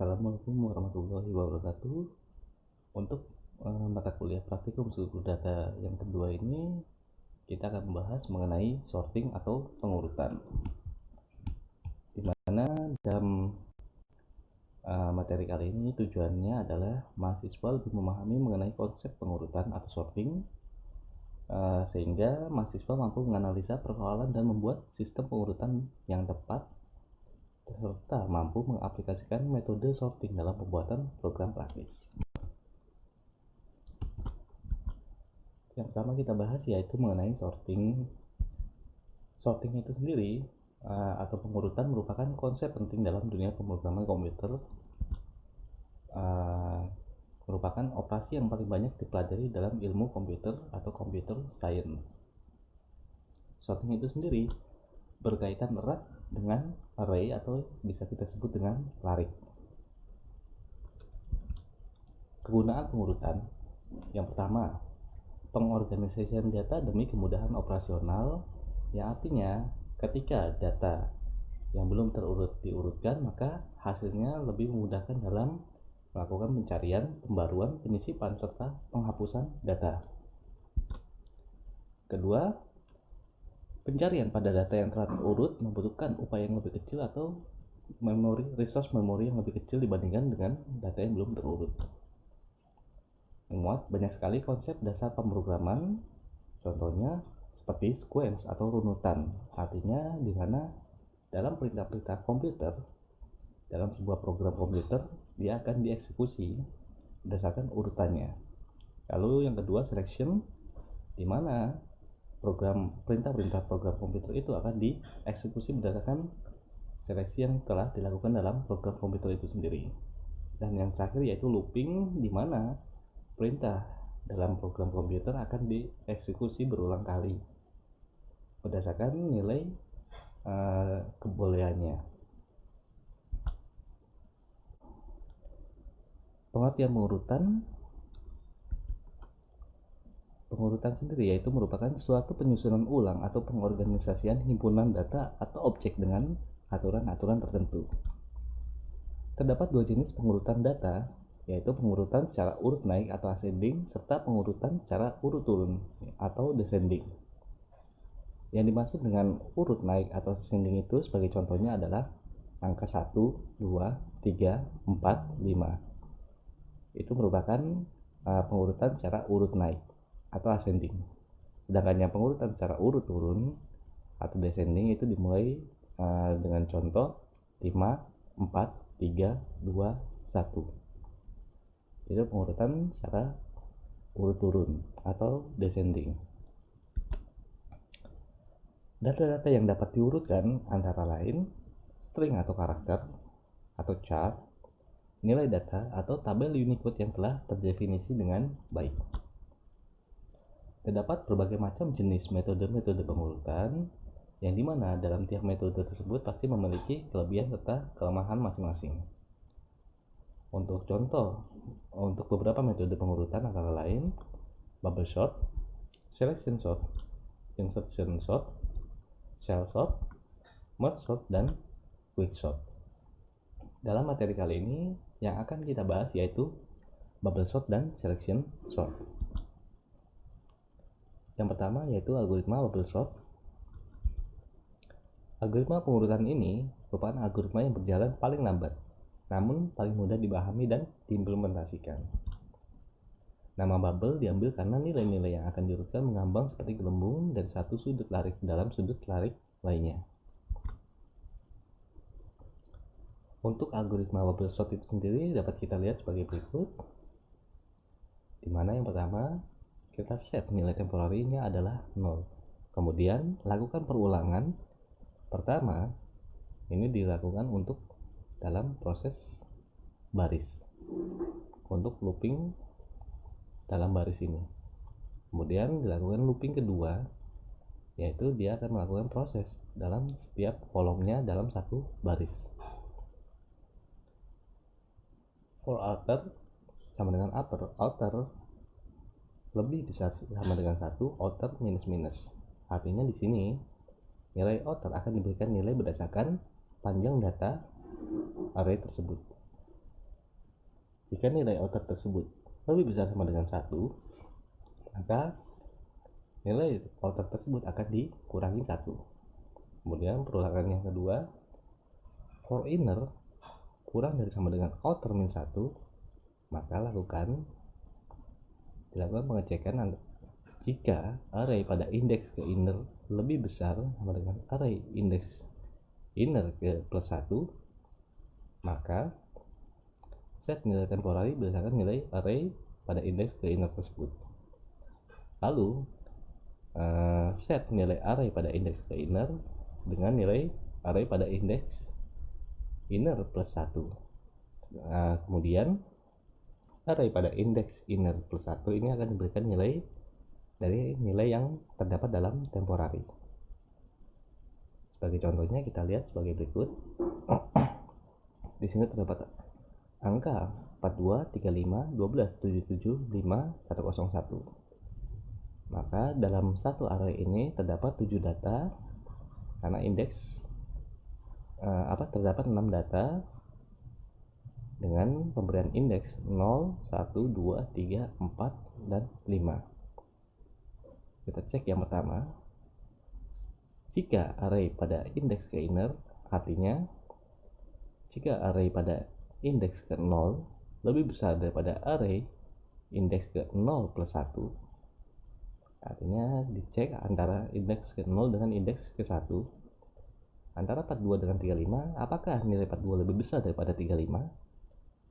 Assalamualaikum warahmatullahi wabarakatuh. Untuk mata kuliah praktikum struktur data yang kedua ini, kita akan membahas mengenai sorting atau pengurutan. Dimana dalam materi kali ini tujuannya adalah mahasiswa lebih memahami mengenai konsep pengurutan atau sorting, sehingga mahasiswa mampu menganalisa persoalan dan membuat sistem pengurutan yang tepat serta mampu mengaplikasikan metode sorting dalam pembuatan program praktis. Yang pertama kita bahas yaitu mengenai sorting. Sorting itu sendiri atau pengurutan merupakan konsep penting dalam dunia pemrograman komputer. Merupakan operasi yang paling banyak dipelajari dalam ilmu komputer atau computer science. Sorting itu sendiri berkaitan erat dengan array atau bisa kita sebut dengan larik. Kegunaan pengurutan yang pertama, pengorganisasian data demi kemudahan operasional, yang artinya ketika data yang belum terurut diurutkan, maka hasilnya lebih memudahkan dalam melakukan pencarian, pembaruan, penyisipan, serta penghapusan data. Kedua, pencarian pada data yang telah terurut membutuhkan upaya yang lebih kecil atau resource memori yang lebih kecil dibandingkan dengan data yang belum terurut. Memuat banyak sekali konsep dasar pemrograman, contohnya seperti sequence atau runutan, artinya di mana dalam perintah-perintah komputer, dalam sebuah program komputer, dia akan dieksekusi berdasarkan urutannya. Lalu yang kedua, selection, di mana perintah-perintah program komputer itu akan dieksekusi berdasarkan seleksi yang telah dilakukan dalam program komputer itu sendiri. Dan yang terakhir yaitu looping, di mana perintah dalam program komputer akan dieksekusi berulang kali berdasarkan nilai kebolehannya. Pengertian pengurutan sendiri yaitu merupakan suatu penyusunan ulang atau pengorganisasian himpunan data atau objek dengan aturan-aturan tertentu. Terdapat dua jenis pengurutan data, yaitu pengurutan secara urut naik atau ascending, serta pengurutan secara urut turun atau descending. Yang dimaksud dengan urut naik atau ascending itu sebagai contohnya adalah angka 1, 2, 3, 4, 5. Itu merupakan pengurutan secara urut naik atau ascending. Sedangkan yang pengurutan secara urut turun atau descending itu dimulai dengan contoh 5, 4, 3, 2, 1. Itu pengurutan secara urut turun atau descending. Data-data yang dapat diurutkan antara lain string atau karakter atau chart, nilai data atau tabel Unicode yang telah terdefinisi dengan baik. Terdapat berbagai macam jenis metode-metode pengurutan, yang dimana dalam tiap metode tersebut pasti memiliki kelebihan serta kelemahan masing-masing. Untuk contoh, untuk beberapa metode pengurutan antara lain bubble sort, selection sort, insertion sort, cell sort, merge sort, dan quick sort. Dalam materi kali ini yang akan kita bahas yaitu bubble sort dan selection sort. Yang pertama yaitu algoritma bubble sort. Algoritma pengurutan ini merupakan algoritma yang berjalan paling lambat, namun paling mudah dipahami dan diimplementasikan. Nama bubble diambil karena nilai-nilai yang akan diurutkan mengambang seperti gelembung dari satu sudut larik ke dalam sudut larik lainnya. Untuk algoritma bubble sort itu sendiri dapat kita lihat sebagai berikut, di mana yang pertama kita set nilai temporarinya adalah 0. Kemudian lakukan perulangan. Pertama, ini dilakukan untuk dalam proses baris, untuk looping dalam baris ini. Kemudian dilakukan looping kedua, yaitu dia akan melakukan proses dalam setiap kolomnya dalam satu baris. For outer sama dengan upper, outer lebih bisa sama dengan 1, outer minus minus. Artinya di sini nilai outer akan diberikan nilai berdasarkan panjang data array tersebut. Jika nilai outer tersebut lebih besar sama dengan 1, maka nilai outer tersebut akan dikurangi 1. Kemudian perulangan yang kedua, for inner kurang dari sama dengan outer min 1, maka dilakukan pengecekan jika array pada indeks ke inner lebih besar sama dengan array indeks inner ke plus 1, maka set nilai temporary berdasarkan nilai array pada indeks ke inner tersebut. Lalu set nilai array pada indeks ke inner dengan nilai array pada indeks inner plus 1. Kemudian array pada indeks inner plus 1 ini akan diberikan nilai dari nilai yang terdapat dalam temporary. Sebagai contohnya kita lihat sebagai berikut. Di sini terdapat angka 42, 35, 12, 77, 5, 101. Maka dalam satu array ini terdapat 7 data karena indeks terdapat 6 data dengan pemberian indeks 0, 1, 2, 3, 4, dan 5. Kita cek yang pertama. Jika array pada indeks ke inner, artinya jika array pada indeks ke 0 lebih besar daripada array indeks ke 0 plus 1, artinya dicek antara indeks ke 0 dengan indeks ke 1, antara 42 dengan 35, apakah nilai 42 lebih besar daripada 35?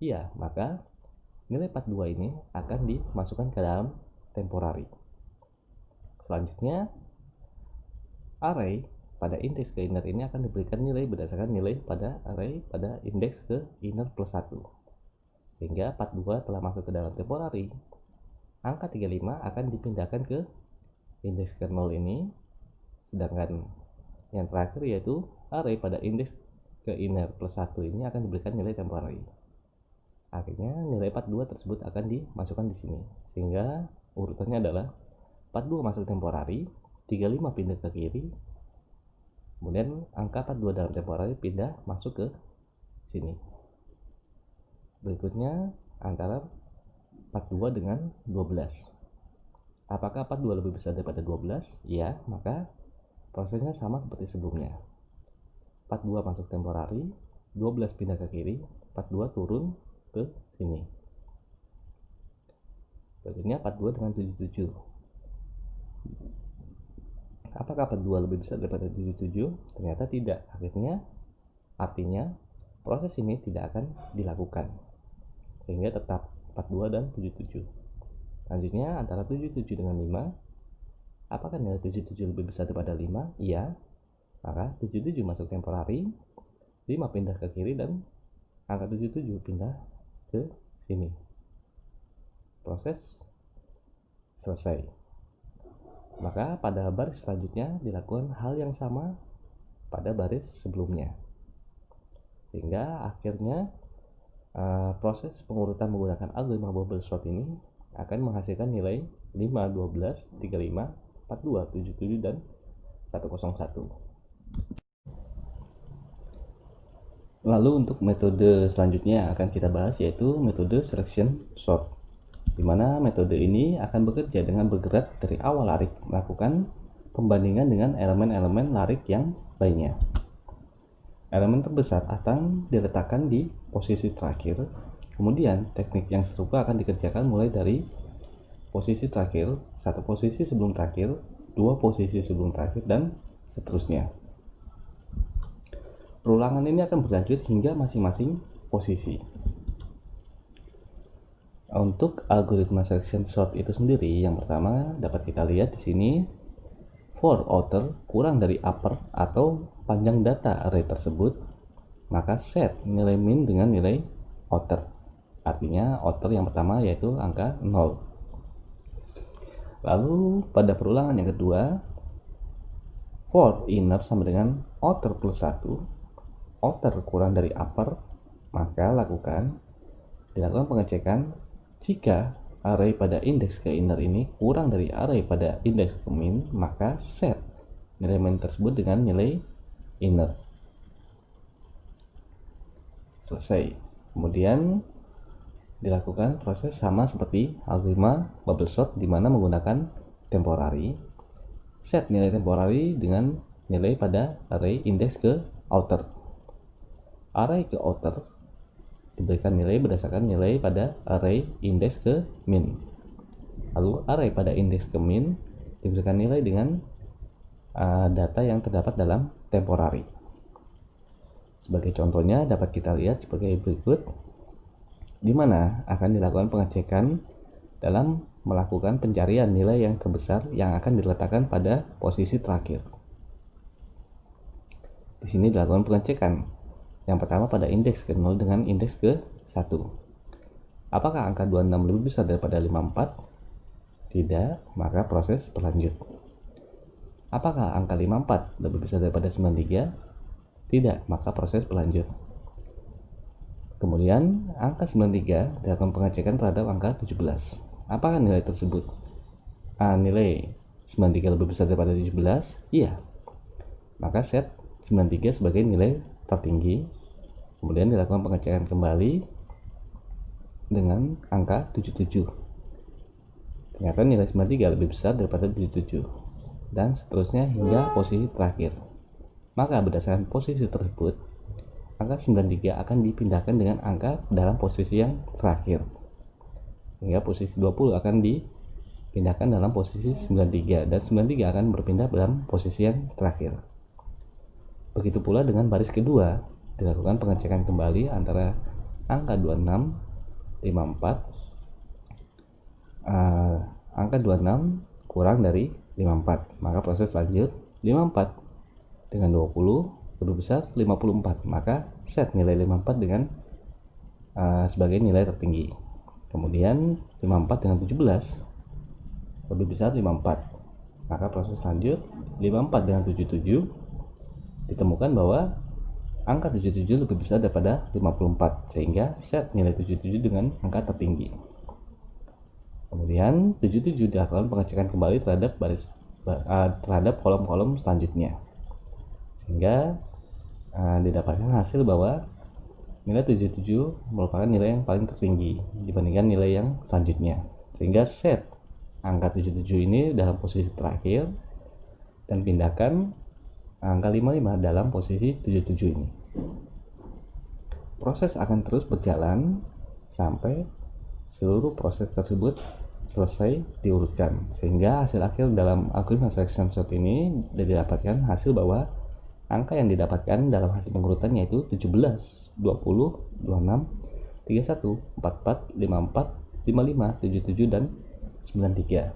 Iya, maka nilai 42 ini akan dimasukkan ke dalam temporary. Selanjutnya, array pada indeks ke inner ini akan diberikan nilai berdasarkan nilai pada array pada indeks ke inner plus 1. Sehingga 42 telah masuk ke dalam temporary. Angka 35 akan dipindahkan ke indeks ke 0 ini. Sedangkan yang terakhir yaitu array pada indeks ke inner plus 1 ini akan diberikan nilai temporary. Akhirnya nilai 42 tersebut akan dimasukkan di sini. Sehingga urutannya adalah 42 masuk temporary, 35 pindah ke kiri, kemudian angka 42 dalam temporary pindah masuk ke sini. Berikutnya antara 42 dengan 12. Apakah 42 lebih besar daripada 12? Iya, maka prosesnya sama seperti sebelumnya. 42 masuk temporary, 12 pindah ke kiri, 42 turun ke sini. Berikutnya 42 dengan 77. Apakah 42 lebih besar daripada 77? Ternyata tidak. Artinya proses ini tidak akan dilakukan. Sehingga tetap 42 dan 77. Selanjutnya antara 77 dengan 5. Apakah nilai 77 lebih besar daripada 5? Iya. Maka 77 masuk temporary, 5 pindah ke kiri dan angka 77 pindah ke sini. Proses selesai. Maka pada baris selanjutnya dilakukan hal yang sama pada baris sebelumnya. Sehingga akhirnya proses pengurutan menggunakan algoritma bubble sort ini akan menghasilkan nilai 5, 12, 35, 42, 77, dan 101. Lalu untuk metode selanjutnya yang akan kita bahas yaitu metode selection sort, di mana metode ini akan bekerja dengan bergerak dari awal larik melakukan pembandingan dengan elemen-elemen larik yang lainnya. Elemen terbesar akan diletakkan di posisi terakhir, kemudian teknik yang serupa akan dikerjakan mulai dari posisi terakhir, 1 posisi sebelum terakhir, 2 posisi sebelum terakhir, dan seterusnya. Perulangan ini akan berlanjut hingga masing-masing posisi. Untuk algoritma selection sort itu sendiri, yang pertama dapat kita lihat di sini, for outer kurang dari upper atau panjang data array tersebut, maka set nilai min dengan nilai outer. Artinya outer yang pertama yaitu angka 0. Lalu pada perulangan yang kedua, for inner sama dengan outer plus 1, outer kurang dari upper, maka dilakukan pengecekan jika array pada indeks ke inner ini kurang dari array pada indeks ke min, maka set nilai min tersebut dengan nilai inner. Selesai. Kemudian dilakukan proses sama seperti algoritma bubble sort, di mana menggunakan temporary. Set nilai temporary dengan nilai pada array index ke outer. Array ke outer diberikan nilai berdasarkan nilai pada array index ke min. Lalu array pada index ke min diberikan nilai dengan data yang terdapat dalam temporary. Sebagai contohnya dapat kita lihat sebagai berikut, di mana akan dilakukan pengecekan dalam melakukan pencarian nilai yang terbesar yang akan diletakkan pada posisi terakhir. Di sini dilakukan pengecekan. Yang pertama pada indeks ke 0 dengan indeks ke 1. Apakah angka 26 lebih besar daripada 54? Tidak, maka proses berlanjut. Apakah angka 54 lebih besar daripada 93? Tidak, maka proses berlanjut. Kemudian angka 93 dilakukan pengecekan terhadap angka 17. Apakah nilai tersebut? Nilai 93 lebih besar daripada 17? Iya. Maka set 93 sebagai nilai tertinggi. Kemudian dilakukan pengecekan kembali dengan angka 77. Ternyata nilai 93 lebih besar daripada 77. Dan seterusnya hingga posisi terakhir. Maka berdasarkan posisi tersebut, angka 93 akan dipindahkan dengan angka dalam posisi yang terakhir. Hingga posisi 20 akan dipindahkan dalam posisi 93, dan 93 akan berpindah dalam posisi yang terakhir. Begitu pula dengan baris kedua, dilakukan pengecekan kembali antara angka 26, 54, angka 26 kurang dari 54, maka proses lanjut. 54 dengan 20 lebih besar 54, maka set nilai 54 dengan sebagai nilai tertinggi. Kemudian 54 dengan 17 lebih besar 54, maka proses lanjut. 54 dengan 77 ditemukan bahwa angka 77 lebih besar daripada 54, sehingga set nilai 77 dengan angka tertinggi. Kemudian 77 dilakukan pengecekan kembali terhadap terhadap kolom-kolom selanjutnya, sehingga didapatkan hasil bahwa nilai 77 merupakan nilai yang paling tertinggi dibandingkan nilai yang selanjutnya, sehingga set angka 77 ini dalam posisi terakhir dan pindahkan angka 55 dalam posisi 77 ini. Proses akan terus berjalan sampai seluruh proses tersebut selesai diurutkan, sehingga hasil akhir dalam algoritma selection sort ini didapatkan hasil bahwa angka yang didapatkan dalam hasil pengurutan yaitu 17, 20, 26, 31, 44, 54, 55, 77, dan 93.